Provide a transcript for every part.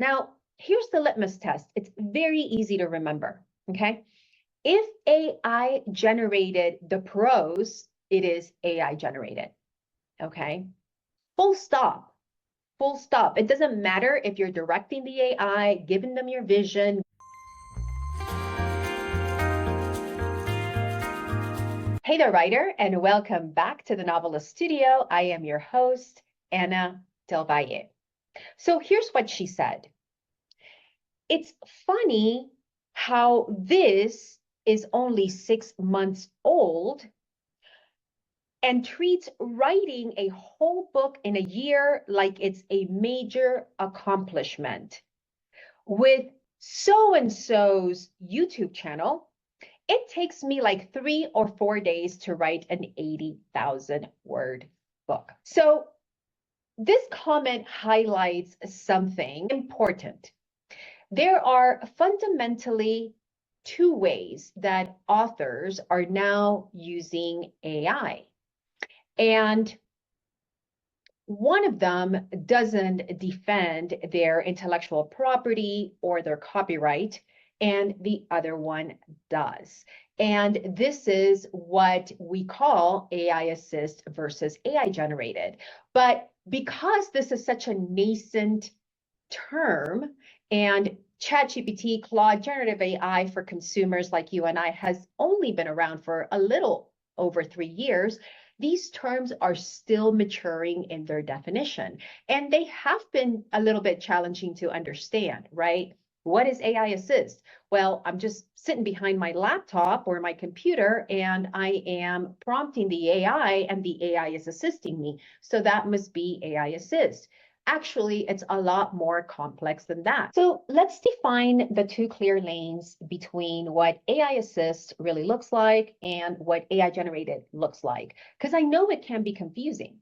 Now, here's the litmus test. It's very easy to remember, okay? If AI generated the prose, it is AI generated, okay? Full stop, full stop. It doesn't matter if you're directing the AI, giving them your vision. Hey there, writer, and welcome back to the Novelist Studio. I am your host, Anna Del Valle. So here's what she said. It's funny how this is only 6 months old and treats writing a whole book in a year like it's a major accomplishment. With so-and-so's YouTube channel, it takes me like 3 or 4 days to write an 80,000 word book. So this comment highlights something important. There are fundamentally two ways that authors are now using AI. And one of them doesn't defend their intellectual property or their copyright, and the other one does. And this is what we call AI assist versus AI generated. But because this is such a nascent term, and ChatGPT, Claude, generative AI for consumers like you and I has only been around for a little over 3 years, these terms are still maturing in their definition. And they have been a little bit challenging to understand, right? What is AI assist? Well, I'm just sitting behind my laptop or my computer and I am prompting the AI and the AI is assisting me. So that must be AI assist. Actually, it's a lot more complex than that. So let's define the two clear lanes between what AI assist really looks like and what AI generated looks like, because I know it can be confusing.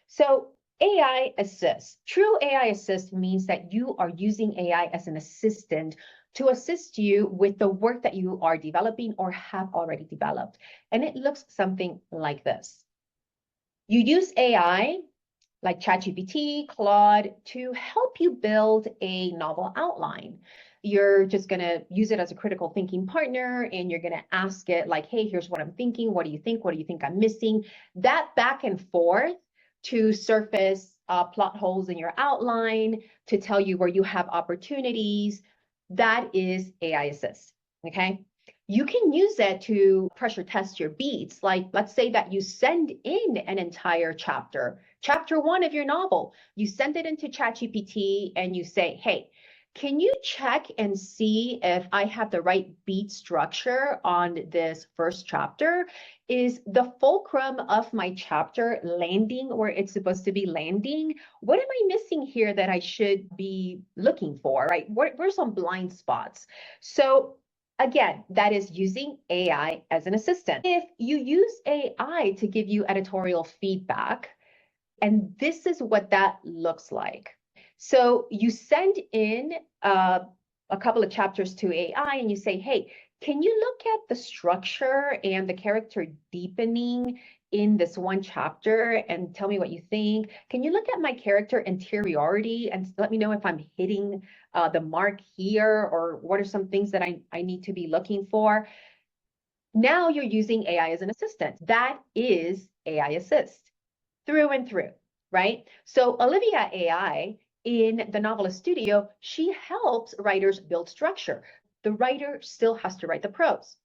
So AI assist, true AI assist means that you are using AI as an assistant to assist you with the work that you are developing or have already developed. And it looks something like this. You use AI like ChatGPT, Claude, to help you build a novel outline. You're just going to use it as a critical thinking partner, and you're going to ask it like, hey, here's what I'm thinking. What do you think? What do you think I'm missing? That back and forth to surface plot holes in your outline, to tell you where you have opportunities, that is AI assist, okay? You can use it to pressure test your beats. Like, let's say that you send in an entire chapter 1 of your novel. You send it into ChatGPT and you say, hey, can you check and see if I have the right beat structure on this first chapter? Is the fulcrum of my chapter landing where it's supposed to be landing? What am I missing here that I should be looking for, right? Where's some blind spots? So again, that is using AI as an assistant. If you use AI to give you editorial feedback, and this is what that looks like. So you send in a couple of chapters to AI and you say, hey, can you look at the structure and the character deepening in this one chapter and tell me what you think? Can you look at my character interiority and let me know if I'm hitting the mark here, or what are some things that I need to be looking for? Now you're using AI as an assistant. That is AI assist through and through, right? So Olivia AI in the Novelist Studio, she helps writers build structure. The writer still has to write the prose.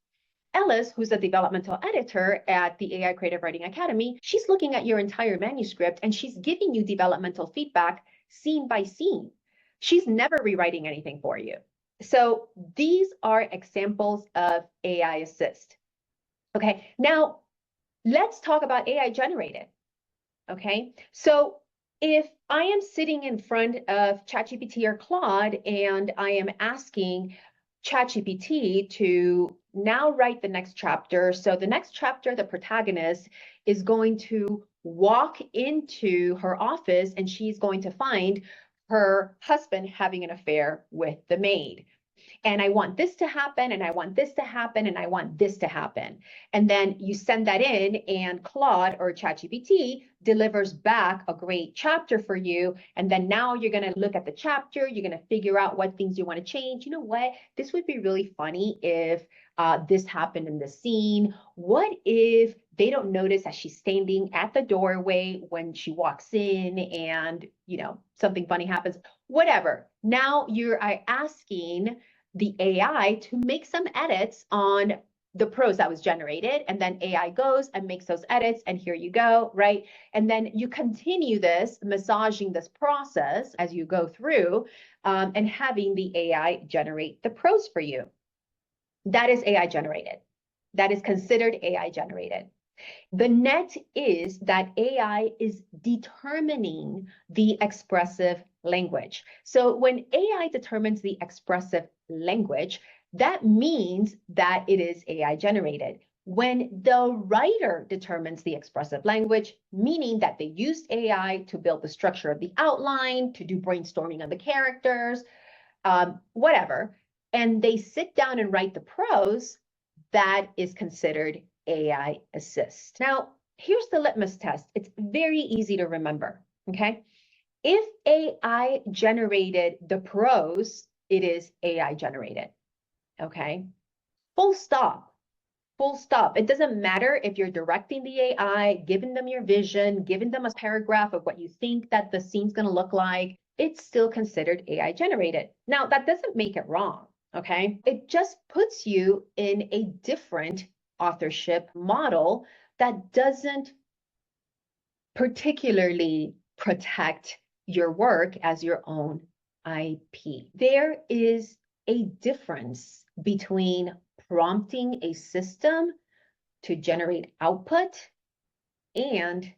Ellis, who's a developmental editor at the AI Creative Writing Academy, she's looking at your entire manuscript and she's giving you developmental feedback scene by scene. She's never rewriting anything for you. So these are examples of AI assist. Okay, now let's talk about AI generated. Okay, so if I am sitting in front of ChatGPT or Claude and I am asking ChatGPT to now write the next chapter. So the next chapter, the protagonist is going to walk into her office and she's going to find her husband having an affair with the maid. And I want this to happen, and I want this to happen, and I want this to happen. And then you send that in, and Claude or ChatGPT delivers back a great chapter for you. And then now you're going to look at the chapter, you're going to figure out what things you want to change. You know what? This would be really funny if this happened in the scene. What if they don't notice that she's standing at the doorway when she walks in and, something funny happens? Whatever. Now you're asking the AI to make some edits on the prose that was generated, and then AI goes and makes those edits, and here you go, right? And then you continue this, massaging this process as you go through, and having the AI generate the prose for you. That is AI generated. That is considered AI generated. The net is that AI is determining the expressive language. So when AI determines the expressive language, that means that it is AI generated. When the writer determines the expressive language, meaning that they used AI to build the structure of the outline, to do brainstorming on the characters, whatever, and they sit down and write the prose, that is considered AI assist. Now, here's the litmus test. It's very easy to remember, okay? If AI generated the prose, it is AI generated, okay? Full stop. Full stop. It doesn't matter if you're directing the AI, giving them your vision, giving them a paragraph of what you think that the scene's going to look like. It's still considered AI generated. Now, that doesn't make it wrong, okay? It just puts you in a different authorship model that doesn't particularly protect your work as your own IP. There is a difference between prompting a system to generate output and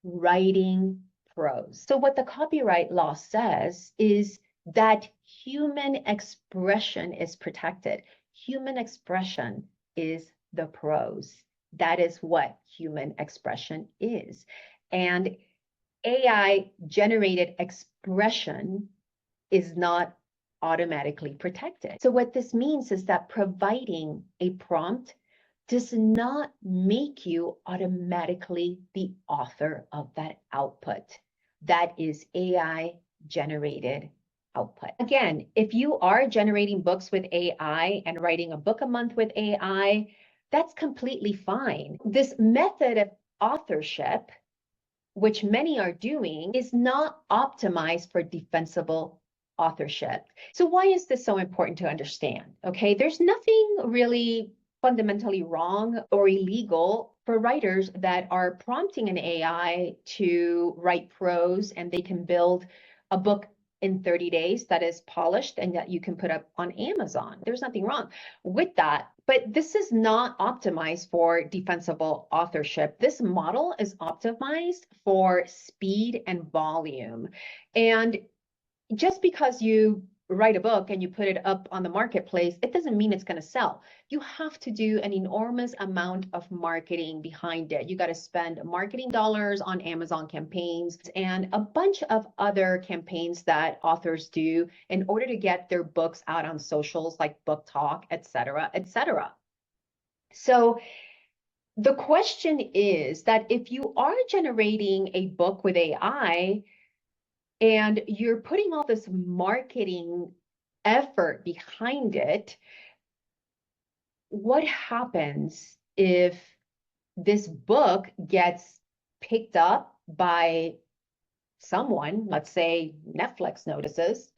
writing prose. So what the copyright law says is that human expression is protected. Human expression is the prose. That is what human expression is. And AI generated expression is not automatically protected. So what this means is that providing a prompt does not make you automatically the author of that output. That is AI generated output. Again, if you are generating books with AI and writing a book a month with AI, that's completely fine. This method of authorship, which many are doing, is not optimized for defensible authorship. So why is this so important to understand? Okay, there's nothing really fundamentally wrong or illegal for writers that are prompting an AI to write prose, and they can build a book in 30 days that is polished and that you can put up on Amazon. There's nothing wrong with that. But this is not optimized for defensible authorship. This model is optimized for speed and volume. And just because you write a book and you put it up on the marketplace, it doesn't mean it's going to sell. You have to do an enormous amount of marketing behind it. You got to spend marketing dollars on Amazon campaigns and a bunch of other campaigns that authors do in order to get their books out on socials like Book Talk, et cetera, et cetera. So the question is that if you are generating a book with AI, and you're putting all this marketing effort behind it, what happens if this book gets picked up by someone, let's say Netflix notices?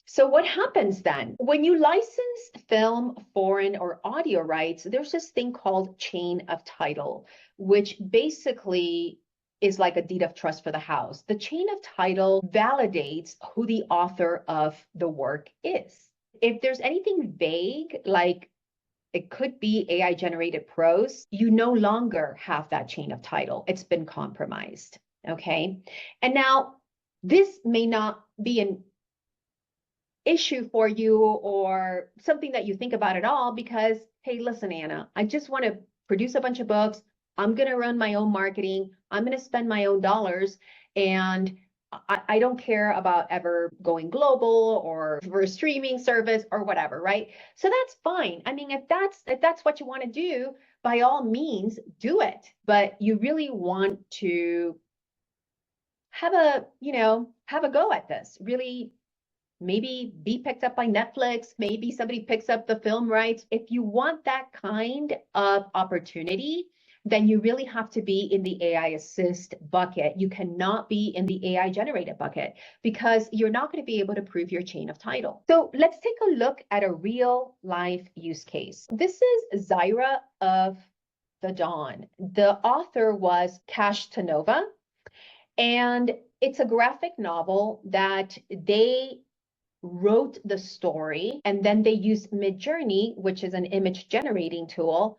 So what happens then? When you license film, foreign, or audio rights, there's this thing called chain of title, which basically is like a deed of trust for the house. The chain of title validates who the author of the work is. If there's anything vague, like it could be AI generated prose, you no longer have that chain of title. It's been compromised, okay? And now this may not be an issue for you or something that you think about at all because, hey, listen, Anna, I just want to produce a bunch of books. I'm going to run my own marketing. I'm going to spend my own dollars. And I don't care about ever going global or for a streaming service or whatever, right? So that's fine. I mean, if that's what you want to do, by all means, do it. But you really want to have a, have a go at this. Really, maybe be picked up by Netflix, maybe somebody picks up the film rights. If you want that kind of opportunity, then you really have to be in the AI assist bucket. You cannot be in the AI generated bucket because you're not going to be able to prove your chain of title. So let's take a look at a real life use case. This is Zarya of the Dawn. The author was Cash Tanova, and it's a graphic novel that they wrote the story, and then they used Midjourney, which is an image generating tool,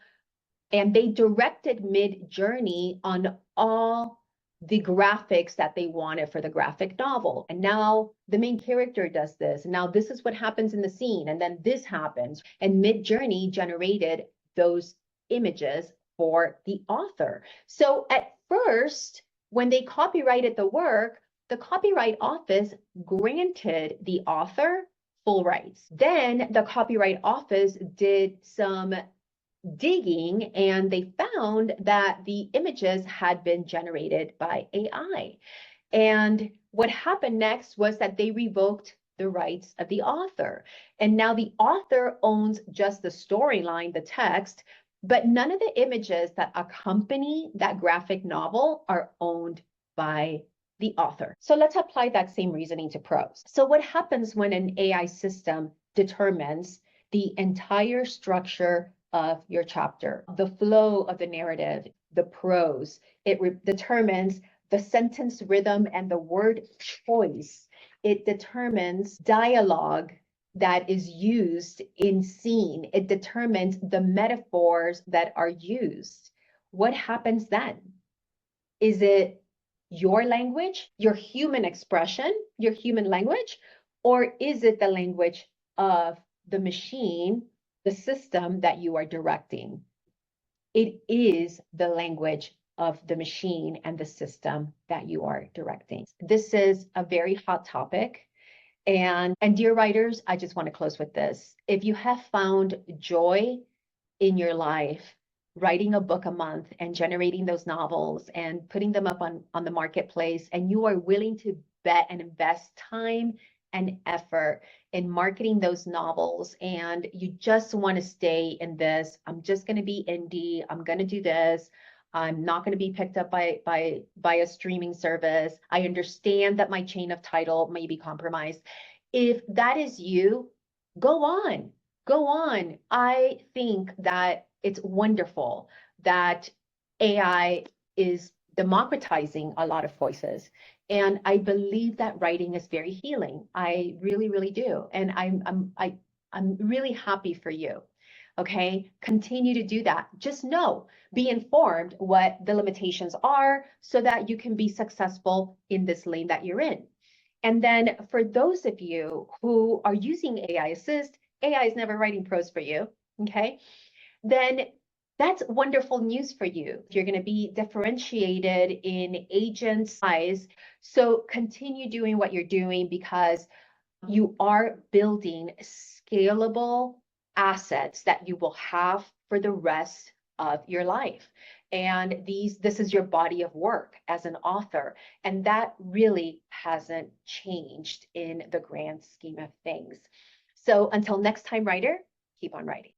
and they directed Midjourney on all the graphics that they wanted for the graphic novel. And now the main character does this. And now this is what happens in the scene. And then this happens. And Midjourney generated those images for the author. So at first, when they copyrighted the work, the Copyright Office granted the author full rights. Then the Copyright Office did some digging and they found that the images had been generated by AI. And what happened next was that they revoked the rights of the author. And now the author owns just the storyline, the text, but none of the images that accompany that graphic novel are owned by the author. So let's apply that same reasoning to prose. So what happens when an AI system determines the entire structure of your chapter, the flow of the narrative, the prose? It determines the sentence rhythm and the word choice. It determines dialogue that is used in scene. It determines the metaphors that are used. What happens then? Is it your language, your human expression, your human language, or is it the language of the machine, the system that you are directing? It is the language of the machine and the system that you are directing. This is a very hot topic. And dear writers, I just want to close with this. If you have found joy in your life, writing a book a month and generating those novels and putting them up on the marketplace, and you are willing to bet and invest time and effort in marketing those novels, and you just want to stay in this, I'm just going to be indie, I'm going to do this, I'm not going to be picked up by a streaming service, I understand that my chain of title may be compromised. If that is you, go on. Go on. I think that it's wonderful that AI is democratizing a lot of voices. And I believe that writing is very healing. I really, really do. And I'm really happy for you. Okay, continue to do that. Just know, be informed what the limitations are so that you can be successful in this lane that you're in. And then for those of you who are using AI Assist, AI is never writing prose for you, okay? Then that's wonderful news for you. You're going to be differentiated in agent size. So continue doing what you're doing because you are building scalable assets that you will have for the rest of your life. And this is your body of work as an author. And that really hasn't changed in the grand scheme of things. So until next time, writer, keep on writing.